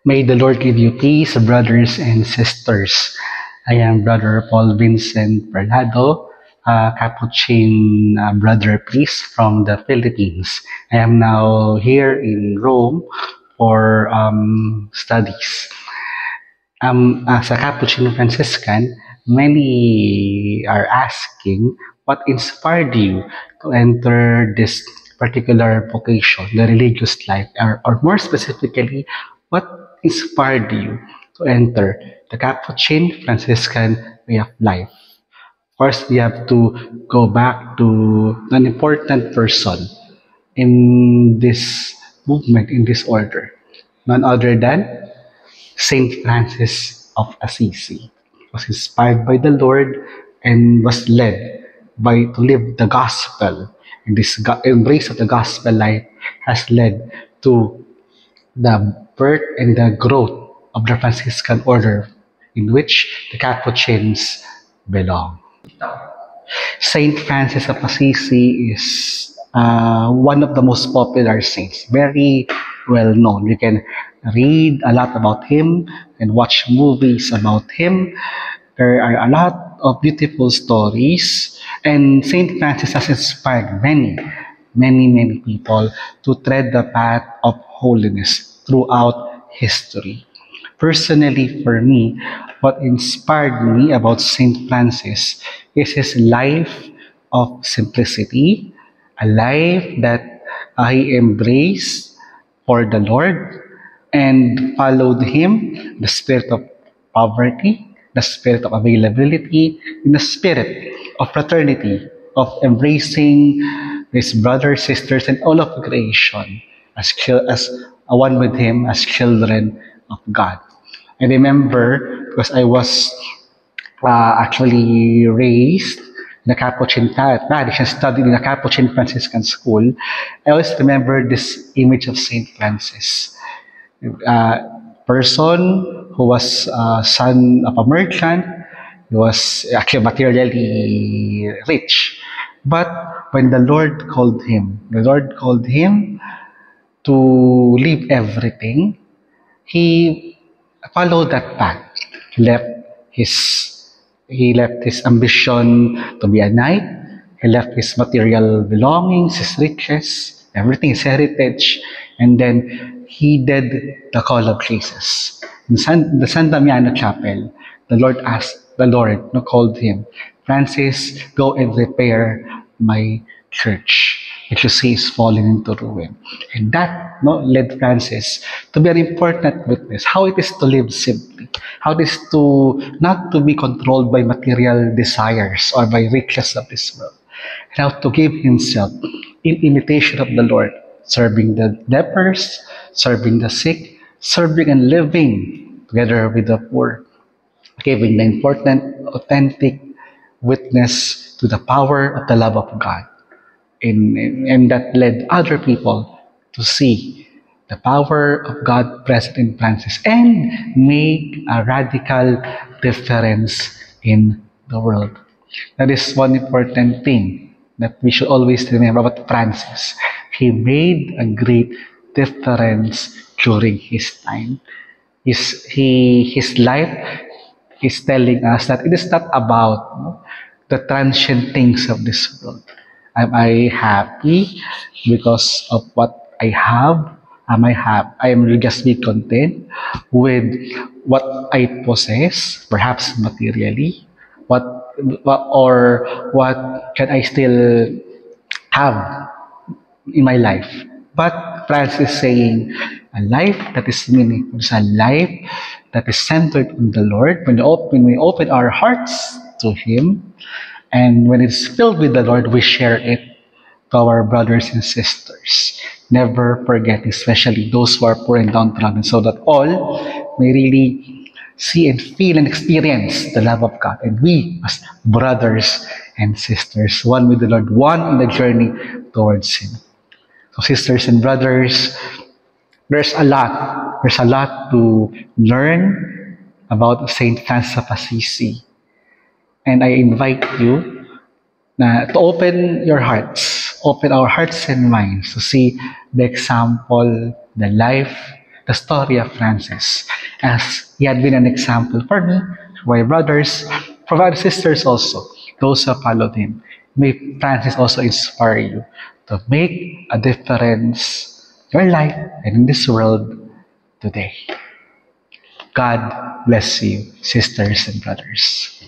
May the Lord give you peace, brothers and sisters. I am Brother Paul Vincent Perlado, a Capuchin brother priest from the Philippines. I am now here in Rome for studies. As a Capuchin Franciscan, many are asking what inspired you to enter this particular vocation, the religious life, or more specifically, what inspired you to enter the Capuchin Franciscan way of life? First, we have to go back to an important person in this movement, in this order, none other than Saint Francis of Assisi. Was inspired by the Lord and was led by to live the gospel. And this embrace of the gospel life has led to the birth and the growth of the Franciscan order in which the Capuchins belong. Saint Francis of Assisi is one of the most popular saints, very well known. You can read a lot about him and watch movies about him. There are a lot of beautiful stories, and Saint Francis has inspired many people to tread the path of holiness throughout history. Personally, for me, what inspired me about Saint Francis is his life of simplicity, a life that he embraced for the Lord and followed him, the spirit of poverty, the spirit of availability, and the spirit of fraternity, of embracing his brothers, sisters, and all of creation as one with him as children of God. I remember because I was actually raised in a Capuchin parish and studied in a Capuchin Franciscan school. I always remember this image of Saint Francis, a person who was son of a merchant. He was actually materially rich, but when the Lord called him to leave everything. He followed that path. He left his he left his ambition to be a knight. He left his material belongings, his riches, everything, his heritage, and then he did the call of Jesus. In the San Damiano Chapel, the Lord called him, Francis, go and repair my church, which you see is falling into ruin. And that led Francis to be an important witness, how it is to live simply, how it is to not to be controlled by material desires or by riches of this world, and how to give himself in imitation of the Lord, serving the lepers, serving the sick, serving and living together with the poor, giving the important, authentic witness to the power of the love of God. And that led other people to see the power of God present in Francis and make a radical difference in the world. That is one important thing that we should always remember about Francis. He made a great difference during his time. His life is telling us that it is not about the transient things of this world. Am I happy because of what I have? I am just be content with what I possess, perhaps materially. What can I still have in my life? But Francis is saying, a life that is meaningful is a life that is centered on the Lord. When we open our hearts to Him, and when it's filled with the Lord, we share it to our brothers and sisters. Never forgetting, especially those who are poor and downtrodden, so that all may really see and feel and experience the love of God. And we, as brothers and sisters, one with the Lord, one in the journey towards Him. So, sisters and brothers, there's a lot. There's a lot to learn about Saint Francis of Assisi. And I invite you to open your hearts, open our hearts and minds to see the example, the life, the story of Francis, as he had been an example for me, for my brothers, for my sisters also, those who followed him. May Francis also inspire you to make a difference in your life and in this world today. God bless you, sisters and brothers.